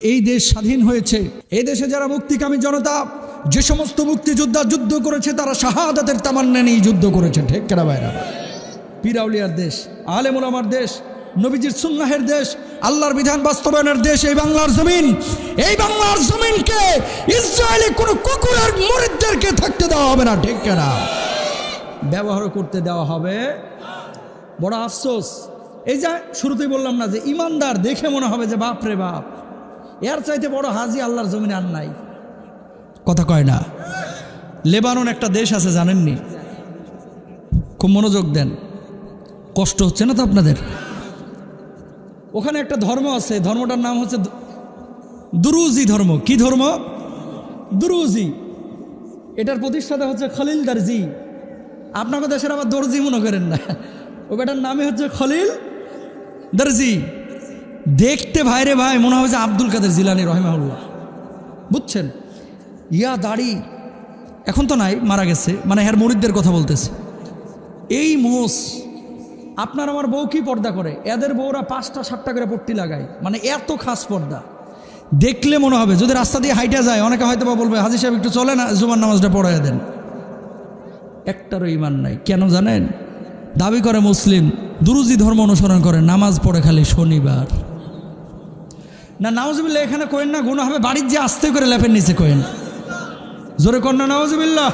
এই দেশ স্বাধীন হয়েছে। এই দেশে যারা মুক্তিকামী জনতা, যে সমস্ত মুক্তিযোদ্ধা যুদ্ধ করেছে তারা শাহাদাতের তামান্না নিয়ে যুদ্ধ করেছে। ঠিক কেনা ভাইরা? পীর আউলিয়ার দেশ, আলেম ওলামার দেশ, নবীজির সুন্নাহের দেশ, আল্লাহর বিধান বাস্তবায়নের দেশ এই বাংলার জমিন। এই বাংলার জমিনকে ইসরায়েলি কোনো কুকুরের মুরিদদেরকে থাকতে দেওয়া হবে না। ঠিক কেনা? ব্যবহার করতে দেওয়া হবে। বড় আফসোস, এই যে শুরুতেই বললাম না যে ইমানদার দেখে মনে হবে যে বাপ রে বাপ, এর চাইতে বড় হাজি আল্লাহর জমিনে আর নাই। কথা কয় না? লেবানন একটা দেশ আছে, জানেননি? খুব মনোযোগ দেন, কষ্ট হচ্ছে না তো আপনাদের? ওখানে একটা ধর্ম আছে, ধর্মটার নাম হচ্ছে দুরুজি ধর্ম। কি ধর্ম? দুরুজি। এটার প্রতিষ্ঠাতা হচ্ছে খলিল দরজি। আপনাকে দেশের আবার দর্জি মনে করেন না, ও বেটার নামে হচ্ছে খলিল দরজি। দেখতে ভাইরে ভাই মনে হয় যে আব্দুল কাদের জিলানী রহিমাহুল্লাহ, বুঝছেন? ইয়া দাড়ি, এখন তো নাই, মারা গেছে, মানে হ্যার মুরিদদের কথা বলতেছে। এই মোষ, আপনার আমার বউ কি পর্দা করে, এদের বউরা 5টা 7টা করে পট্টি লাগায়, মানে এত খাস পর্দা। দেখলে মনে হবে, যদি রাস্তা দিয়ে হাইটা যায় অনেকে হয়তো বা বলবে হাজি সাহেব একটু চলে না, জুমার নামাজটা পড়ায় দেন। একটারও ইমান নাই। কেন জানেন? দাবি করে মুসলিম, দুরুজি ধর্ম অনুসরণ করে, নামাজ পড়ে খালি শনিবার। না নাউজুবিল্লাহ এখানে কোয়েন না, গুনাহ হবে, বাড়ির যে আস্তে করে লেপের নিচে কোয়েন, জোরে কর না নাউজুবিল্লাহ।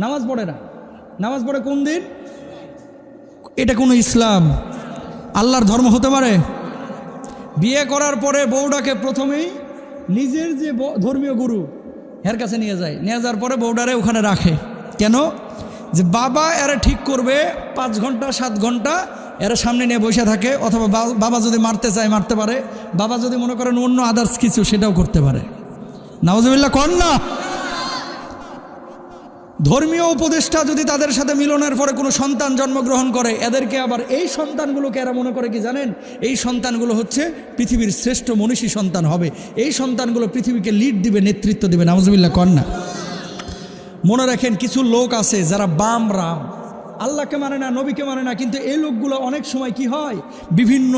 নামাজ পড়ে না, নামাজ পড়ে কোন দিন? এটা কোনো ইসলাম আল্লাহর ধর্ম হতে পারে? বিয়ে করার পরে বউটাকে প্রথমেই নিজের যে ধর্মীয় গুরু এর কাছে নিয়ে যায়, নিয়ে যাওয়ার পরে বউটারে ওখানে রাখে। কেন? যে বাবা এরা ঠিক করবে 5 ঘন্টা 7 ঘন্টা এরা সামনে নিয়ে বসে থাকে, অথবা বাবা যদি মারতে চায় মারতে পারে, বাবা যদি মনে করেন অন্য আদার্স কিছু সেটাও করতে পারে। নাউজুবিল্লাহ কর না। ধর্মীয় উপদেষ্টা যদি তাদের সাথে মিলনের পরে কোনো সন্তান জন্মগ্রহণ করে, এদেরকে আবার এই সন্তানগুলোকে এরা মনে করে কি জানেন? এই সন্তানগুলো হচ্ছে পৃথিবীর শ্রেষ্ঠ মনীষী সন্তান হবে, এই সন্তানগুলো পৃথিবীকে লিড দিবে, নেতৃত্ব দিবে। নাউজুবিল্লাহ কর না। মনে রাখেন, কিছু লোক আছে যারা বাম রাম, আল্লাহকে মানে না, নবীকে মানে না, কিন্তু এই লোকগুলো অনেক সময় কি হয়, বিভিন্ন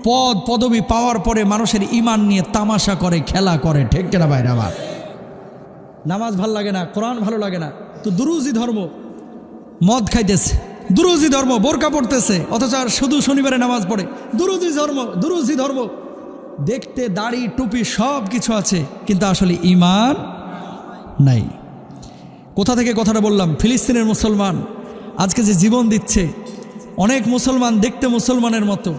পদ পদবি পাওয়ার পরে মানুষের ইমান নিয়ে তামাশা করে, খেলা করে। ঠিক কিনা ভাইরা? আবার নামাজ ভাল লাগে না, কোরআন ভালো লাগে না, তো দুরুজি ধর্ম, মদ খাইতেছে, দুরুজি ধর্ম, বোরকা পড়তেছে, অথচ আর শুধু শনিবারে নামাজ পড়ে। দুরুজি ধর্ম, দুরুজি ধর্ম। দেখতে দাড়ি টুপি সব কিছু আছে, কিন্তু আসলে ইমান নাই। কোথা থেকে কথাটা বললাম? ফিলিস্তিনের মুসলমান আজকে যে জীবন দিচ্ছে, অনেক মুসলমান দেখতে মুসলমানের মতো।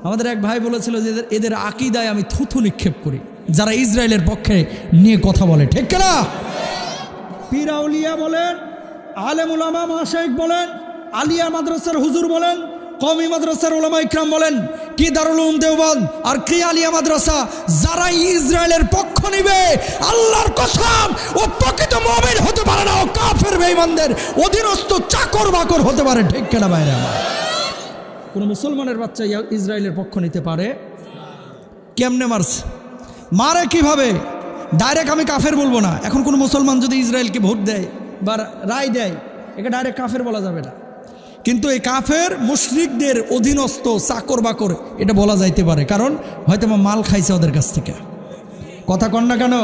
আমাদের এক ভাই বলেছিল যে এদের আকীদায় আমি থুথু নিক্ষেপ করি, যারা ইসরায়েলের পক্ষে নিয়ে কথা বলে। ঠিক না? পীর আউলিয়া বলেন, আলেম উলামা মাশায়েখ বলেন, আলিয়া মাদ্রাসার হুজুর বলেন, কওমি মাদ্রাসার উলামা ইকরাম বলেন, কি দারুল উলুম দেওবন্দ আর কি আলিয়া মাদ্রাসা, যারা ইসরায়েলের পক্ষ নিবে, আল্লাহর কসম ও প্রকৃত মুমিন হতে পারে না, ও কাফের বেঈমানদের অধীনস্থ চাকর বাকর হতে পারে। ঠিক কিনা ভাইরা? কোন মুসলমানের বাচ্চা ইসরায়েলের পক্ষ নিতে পারে? কেমনে মারছে, মারে কিভাবে? ডাইরেক্ট আমি কাফের বলবো না। এখন কোনো মুসলমান যদি ইসরায়েলকে ভোট দেয় বা রায় দেয়, একে ডাইরেক্ট কাফের বলা যাবে না, কিন্তু এই কাফের মুশরিকদের অধীনস্থ চাকর বাকর এটা বলা যাইতে পারে, কারণ হয়তো মাল খাইছে ওদের কাছ থেকে। কথা কন না কেন?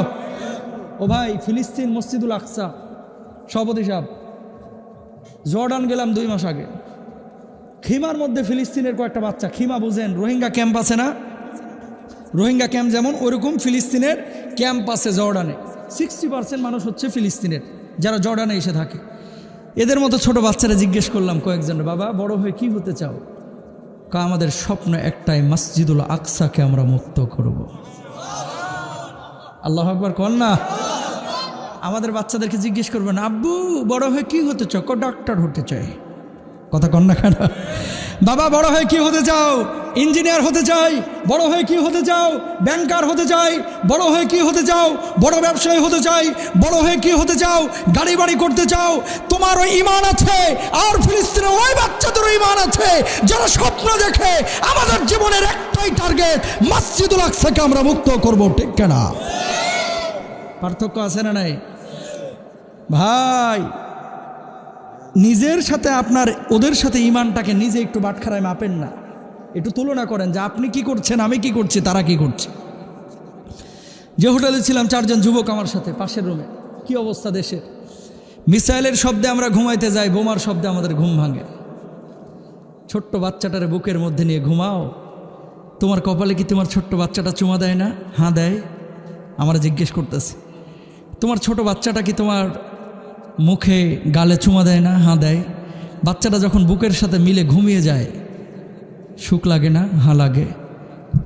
ও ভাই, ফিলিস্তিন মসজিদুল আকসা সভাপতি সাহেব, জর্ডান গেলাম 2 মাস আগে, খিমার মধ্যে ফিলিস্তিনের কয়েকটা বাচ্চা, খিমা বুঝেন, রোহিঙ্গা ক্যাম্প আছে না? রোহিঙ্গা ক্যাম্প যেমন, ওইরকম ফিলিস্তিনের ক্যাম্প আছে জর্ডানে। 60% মানুষ হচ্ছে ফিলিস্তিনের, যারা জর্ডানে এসে থাকে। এদের মতো ছোট বাচ্চারা জিজ্ঞেস করলাম কয়েকজন, বাবা বড় হয়ে কি হতে চাও? আমাদের স্বপ্ন একটাই, মসজিদুল আকসাকে আমরা মুক্ত করব। আল্লাহু আকবার কর না। আমাদের বাচ্চাদেরকে জিজ্ঞেস করবেন, আব্বু বড় হয়ে কি হতে চাও? ডাক্তার হতে চাই। কথা কন না কেন? বাবা বড় হয়ে কি হতে চাও? ইঞ্জিনিয়ার হতে চাই। বড় হয়ে কি হতে চাও? ব্যাংকার হতে চাই। বড় হয়ে কি হতে চাও? বড় ব্যবসায়ী হতে চাই। বড় হয়ে কি হতে চাও? গাড়ি বাড়ি করতে চাও। তোমারও ঈমান আছে, আর ফিলিস্তিনের ওই বাচ্চাদেরও ঈমান আছে, যারা স্বপ্ন দেখে আমাদের জীবনের একটাই টার্গেট, মসজিদুল আকসাকে আমরা মুক্ত করব। ঠিক কিনা? পার্থক্য আছে না নাই ভাই? নিজের সাথে আপনার ওদের সাথে ঈমানটাকে নিজে একটু বাটখারায় মাপেন না। একটু তুলনা করেন যে আপনি কি করছেন, আমি কি করছি, তারা কি করছে। যে হোটেলে ছিলাম 4 জন যুবক আমার সাথে পাশের রুমে, কি অবস্থা দেশে। মিসাইলের শব্দে আমরা ঘুমাইতে যাই, বোমার শব্দে আমাদের ঘুম ভাঙে। ছোট্ট বাচ্চাটারে বুকের মধ্যে নিয়ে ঘুমাও, তোমার কপালে কি তোমার ছোট্ট বাচ্চাটা চুমা দেয় না? হ্যাঁ দেয়। আমরা জিজ্ঞেস করতেছি, তোমার ছোট বাচ্চাটা কি তোমার মুখে গালে চুমা দেয় না? হ্যাঁ দেয়। বাচ্চাটা যখন বুকের সাথে মিলে ঘুমিয়ে যায় সুখ লাগে না? হ্যাঁ লাগে।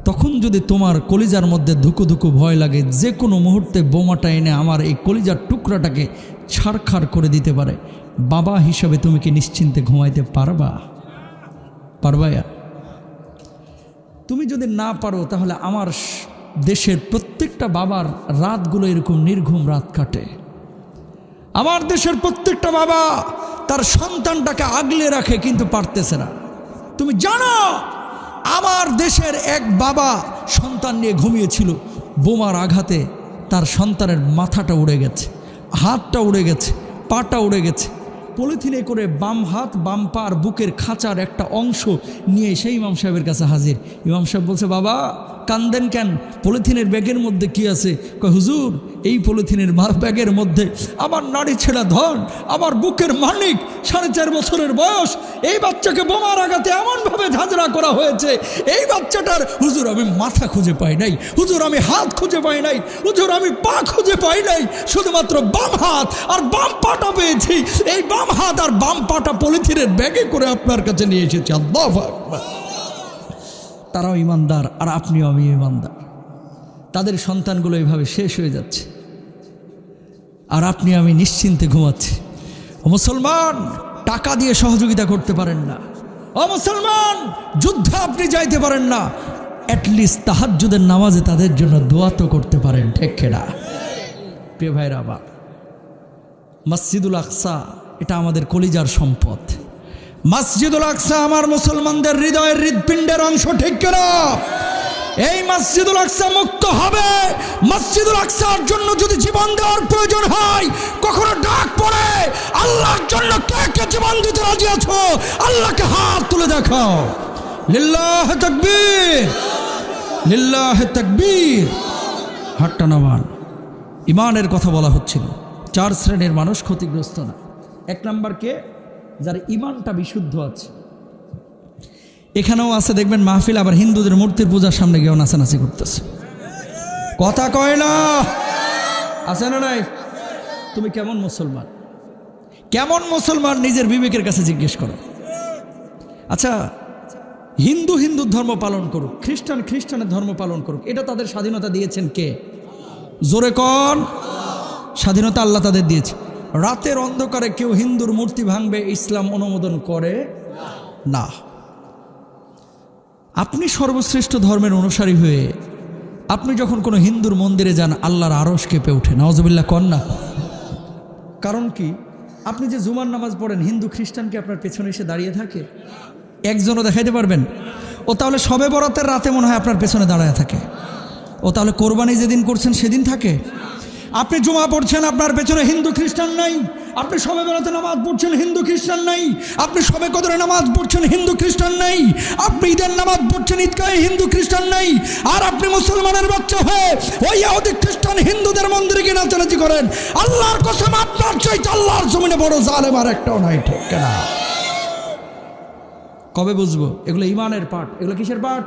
তখন যদি তোমার কলিজার মধ্যে ধুকু ধুকু ভয় লাগে, যে কোনো মুহূর্তে বোমাটা এনে আমার এই কলিজার টুকরাটাকে ছাড়খাড় করে দিতে পারে, বাবা হিসাবে তুমি কি নিশ্চিন্তে ঘুমাইতে পারবা? পারবা? তুমি যদি না পারো তাহলে আমার দেশের প্রত্যেকটা বাবার রাতগুলো এরকম নির্ঘুম রাত কাটে। আমার দেশের প্রত্যেকটা বাবা তার সন্তানটাকে আগলে রাখে কিন্তু পারতেছে না। তুমি জানো আমার দেশের এক বাবা সন্তান নিয়ে ঘুমিয়েছিল, বোমার আঘাতে তার সন্তানের মাথাটা উড়ে গেছে, হাতটা উড়ে গেছে, পাটা উড়ে গেছে। পলিথিনে করে বাম হাত, বাম পা আর বুকের খাঁচার একটা অংশ নিয়ে সেই ইমাম সাহেবের কাছে হাজির। ইমাম সাহেব বলছে, বাবা কান্দেন কেন? পলিথিনের ব্যাগের মধ্যে কি আছে? কয় হুজুর, এই পলিথিনের ব্যাগের মধ্যে আমার নারী ছেঁড়া ধন, আমার বুকের মালিক, 4.5 বছরের বয়স, এই বাচ্চাকে বোমার আঘাতে এমনভাবে ঝাঁঝরা করা হয়েছে, এই বাচ্চাটার হুজুর আমি মাথা খুঁজে পাই নাই, হুজুর আমি হাত খুঁজে পাই নাই, হুজুর আমি পা খুঁজে পাই নাই, শুধুমাত্র বাম হাত আর বাম পাটা পেয়েছি। এই বাম হাত আর বাম পাটা পলিথিনের ব্যাগে করে আপনার কাছে নিয়ে এসেছি। আল্লাহু আকবার। তারাও ইমানদার আর আপনিও আমি ইমানদার। তাদের সন্তানগুলো এইভাবে শেষ হয়ে যাচ্ছে আর আপনি আমি নিশ্চিন্তে ঘুমাচ্ছি। ও মুসলমান, টাকা দিয়ে সহযোগিতা করতে পারেন না। ও মুসলমান, যুদ্ধে আপনি যাইতে পারেন না, অ্যাটলিস্ট তাহাজ্জুদের নামাজে তাদের জন্য দোয়া তো করতে পারেন, ঠিক কিনা? প্রিয় ভাইরা, আবার মসজিদুল আকসা এটা আমাদের কলিজার সম্পদ। মসজিদুল আকসা আমার মুসলমানদের হৃদয়ের হৃৎপিণ্ডের অংশ, ঠিক কিনা? এই মসজিদুল আকসা মুক্ত হবে। মসজিদুল আকসার জন্য যদি জীবন দেওয়ার প্রয়োজন হয়, কখনো ডাক পড়ে আল্লাহর জন্য কে কে জীবন দিতে রাজি আছো? আল্লাহকে হাত তুলে দেখাও। লিল্লাহ তাকবীর, লিল্লাহ তাকবীর। হাতটা নামান। ইমানের কথা বলা হচ্ছিল। 4 শ্রেণীর মানুষ ক্ষতিগ্রস্ত না। 1 নাম্বার কে? যার ইমানটা বিশুদ্ধ আছে। এখানেও আছে দেখবেন মাহফিল, আবার হিন্দুদের মূর্তির পূজার সামনে গিয়েও নাচানাচি করতেছে। কথা কয় না? আছে না নাই? তুমি কেমন মুসলমান? কেমন মুসলমান নিজের বিবেকের কাছে জিজ্ঞেস করো। আচ্ছা, হিন্দু হিন্দুর ধর্ম পালন করুক, খ্রিস্টান খ্রিস্টানের ধর্ম পালন করুক, এটা তাদের স্বাধীনতা দিয়েছেন কে? জোরে কন। স্বাধীনতা আল্লাহ তাদের দিয়েছে। রাতের অন্ধকারে কেউ হিন্দুর মূর্তি ভাঙবে ইসলাম অনুমোদন করে না। আপনি সর্বশ্রেষ্ঠ ধর্মের অনুসারী হয়ে আপনি যখন কোনো হিন্দুর মন্দিরে যান, আল্লাহর আরশ কেঁপে ওঠে। নাউজুবিল্লাহ কন না? কারণ কি? আপনি যে জুমার নামাজ পড়েন, হিন্দু খ্রিস্টানকে আপনার পেছনে এসে দাঁড়িয়ে থাকে? একজনও দেখাইতে পারবেন? ও তাহলে শবে বরাতের রাতে মনে হয় আপনার পেছনে দাঁড়ায় থাকে। ও তাহলে কোরবানি যেদিন করছেন সেদিন থাকে? আপনি জুমা পড়ছেন, আপনার পেছনে হিন্দু খ্রিস্টান নাই। আপনি শবে বরাতে নামাজ পড়ছেন, হিন্দু খ্রিস্টান নাই। আপনি শবে কদরে নামাজ পড়ছেন, হিন্দু খ্রিস্টান নাই। আপনি ঈদের নামাজ পড়ছেন, ঈদগাহে, হিন্দু খ্রিস্টান নাই। আর আপনি মুসলমানের বাচ্চা হয়ে ওই ইহুদি খ্রিস্টান হিন্দুদের মন্দিরে গিয়ে নাচানাচি করেন। আল্লাহর কসম, আপনার চাইতে আল্লাহর জমিনে বড় জালেম আর একটাও নাই, ঠিক কিনা? কবে বুঝবো? এগুলো ইমানের পাঠ। এগুলো কিসের পাঠ?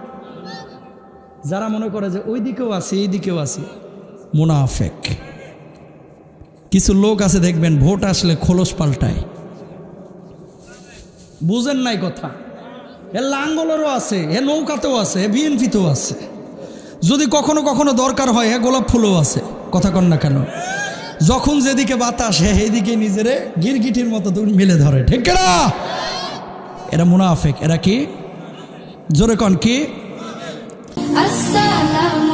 যারা মনে করে যে ওই দিকেও আছে এই দিকেও আছে, মুনাফেক। কিছু লোক আছে দেখবেন ভোট আসলে খোলস পাল্টায়। বুঝেন নাই কথা? এ লাঙ্গলেরও আছে, এ নৌকাতেও আছে, এ বিএনপিতেও আছে। যদি কখনো কখনো দরকার হয় এ গোলাপ ফুলও আছে। কথা কন না কেন? যখন যেদিকে বাতাস সেইদিকে নিজেরে গিরগিটির মতো মিলে ধরে, ঠিক না? এরা মুনাফেক। এরা কি? জোরে কন কি? আসসালামু